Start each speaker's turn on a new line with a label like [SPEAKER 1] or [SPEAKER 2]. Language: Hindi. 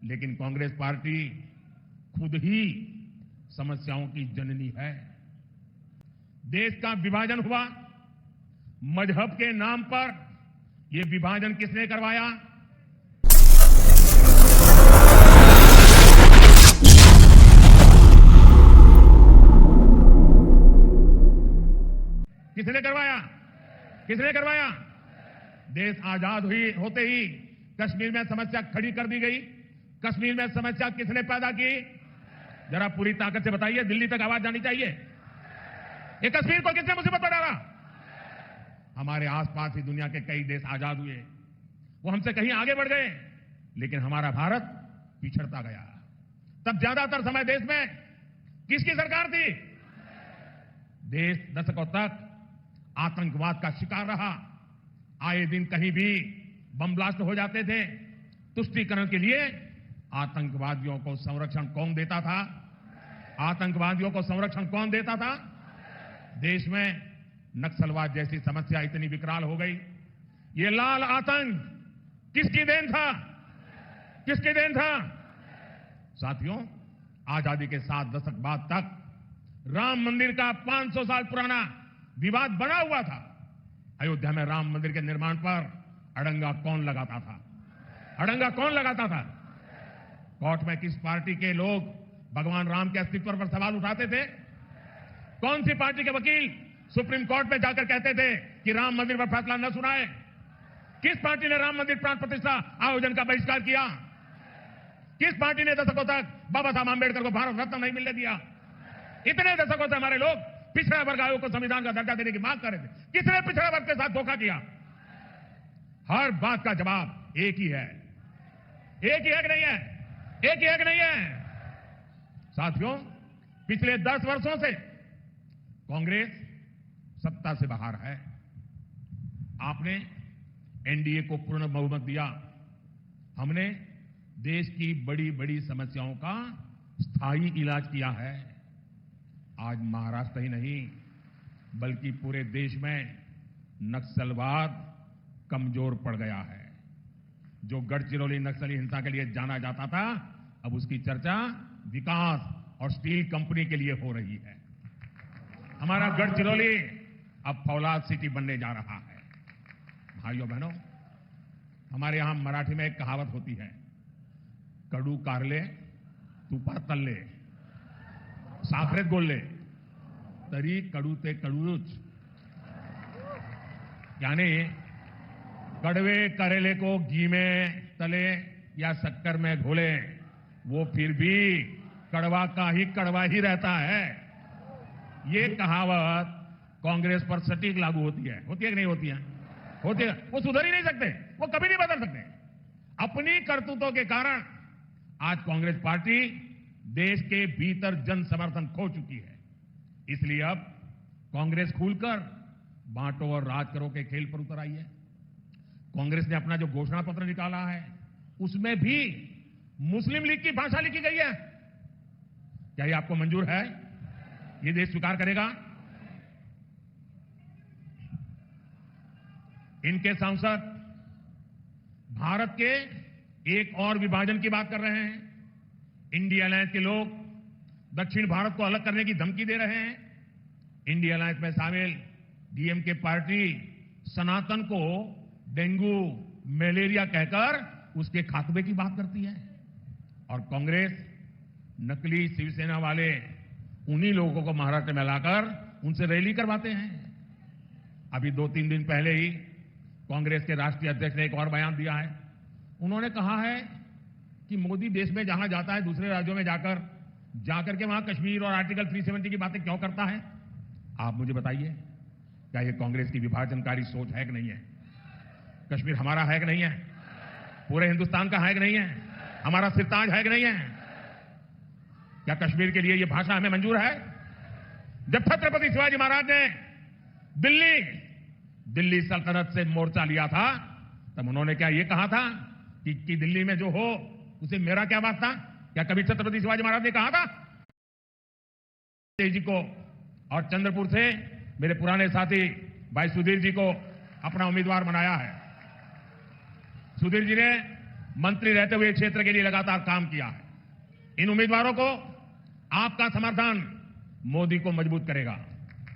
[SPEAKER 1] लेकिन कांग्रेस पार्टी खुद ही समस्याओं की जननी है। देश का विभाजन हुआ, मजहब के नाम पर यह विभाजन किसने करवाया? किसने करवाया? किसने करवाया? देश आजाद होते ही कश्मीर में समस्या खड़ी कर दी गई। कश्मीर में समस्या किसने पैदा की? जरा पूरी ताकत से बताइए, दिल्ली तक आवाज जानी चाहिए। ये कश्मीर को किसने मुसीबत में डाला? हमारे आसपास ही दुनिया के कई देश आजाद हुए, वो हमसे कहीं आगे बढ़ गए, लेकिन हमारा भारत पिछड़ता गया। तब ज्यादातर समय देश में किसकी सरकार थी? देश दशकों तक आतंकवाद का शिकार रहा। आए दिन कहीं भी बम ब्लास्ट हो जाते थे। तुष्टीकरण के लिए आतंकवादियों को संरक्षण कौन देता था? आतंकवादियों को संरक्षण कौन देता था? देश में नक्सलवाद जैसी समस्या इतनी विकराल हो गई। ये लाल आतंक किसकी देन था? किसकी देन था? साथियों, आजादी के 7 दशक बाद तक राम मंदिर का 500 साल पुराना विवाद बना हुआ था। अयोध्या में राम मंदिर के निर्माण पर अड़ंगा कौन लगाता था? अड़ंगा कौन लगाता था? कोर्ट में किस पार्टी के लोग भगवान राम के अस्तित्व पर सवाल उठाते थे? कौन सी पार्टी के वकील सुप्रीम कोर्ट में जाकर कहते थे कि राम मंदिर पर फैसला न सुनाए? किस पार्टी ने राम मंदिर प्राण प्रतिष्ठा आयोजन का बहिष्कार किया? किस पार्टी ने दशकों तक बाबा साहब आंबेडकर को भारत रत्न नहीं मिलने दिया? इतने दशकों से हमारे लोग पिछड़ा वर्ग आयोग को संविधान का दर्जा देने की मांग कर रहे थे। किसने पिछड़ा वर्ग के साथ धोखा किया? हर बात का जवाब एक ही है। एक ही है कि नहीं है? एक ही है कि नहीं है? साथियों, पिछले 10 वर्षों से कांग्रेस सत्ता से बाहर है। आपने एनडीए को पूर्ण बहुमत दिया। हमने देश की बड़ी बड़ी समस्याओं का स्थायी इलाज किया है। आज महाराष्ट्र ही नहीं बल्कि पूरे देश में नक्सलवाद कमजोर पड़ गया है। जो गढ़चिरौली नक्सली हिंसा के लिए जाना जाता था, अब उसकी चर्चा विकास और स्टील कंपनी के लिए हो रही है। हमारा गढ़चिरौली अब फौलाद सिटी बनने जा रहा है। भाइयों बहनों, हमारे यहां मराठी में एक कहावत होती है, कडू कारले तुपात तल्ले साखरेत गोल्ले तरी कडू ते कडूच। यानी कड़वे करेले को घी में तले या शक्कर में घोले, वो फिर भी कड़वा का ही कड़वा ही रहता है। ये कहावत कांग्रेस पर सटीक लागू होती है कि नहीं होती है? होती है। वो सुधर ही नहीं सकते, वो कभी नहीं बदल सकते। अपनी करतूतों के कारण आज कांग्रेस पार्टी देश के भीतर जन समर्थन खो चुकी है। इसलिए अब कांग्रेस खुलकर बांटो और राज करो के खेल पर उतर आई है। कांग्रेस ने अपना जो घोषणा पत्र निकाला है, उसमें भी मुस्लिम लीग की भाषा लिखी गई है। क्या ये आपको मंजूर है? ये देश स्वीकार करेगा? इनके सांसद भारत के एक और विभाजन की बात कर रहे हैं। इंडिया अलायंस के लोग दक्षिण भारत को अलग करने की धमकी दे रहे हैं। इंडिया अलायंस में शामिल डीएमके पार्टी सनातन को डेंगू मलेरिया कहकर उसके खात्मे की बात करती है, और कांग्रेस नकली शिवसेना वाले उन्हीं लोगों को महाराष्ट्र में लाकर उनसे रैली करवाते हैं। अभी 2-3 दिन पहले ही कांग्रेस के राष्ट्रीय अध्यक्ष ने एक और बयान दिया है। उन्होंने कहा है कि मोदी देश में जहां जाता है, दूसरे राज्यों में जाकर के वहां कश्मीर और आर्टिकल 370 की बातें क्यों करता है? आप मुझे बताइए, क्या यह कांग्रेस की विभाजनकारी सोच है कि नहीं है? कश्मीर हमारा है कि नहीं है? पूरे हिंदुस्तान का है कि नहीं है? हमारा सिरताज है कि नहीं है? क्या कश्मीर के लिए यह भाषा हमें मंजूर है? जब छत्रपति शिवाजी महाराज ने दिल्ली सल्तनत से मोर्चा लिया था, तब उन्होंने क्या यह कहा था कि दिल्ली में जो हो उसे मेरा क्या वास्ता? क्या कभी छत्रपति शिवाजी महाराज ने कहा था? जी को और चंद्रपुर से मेरे पुराने साथी भाई सुधीर जी को अपना उम्मीदवार बनाया है। सुधीर जी ने मंत्री रहते हुए क्षेत्र के लिए लगातार काम किया है। इन उम्मीदवारों को आपका समर्थन मोदी को मजबूत करेगा।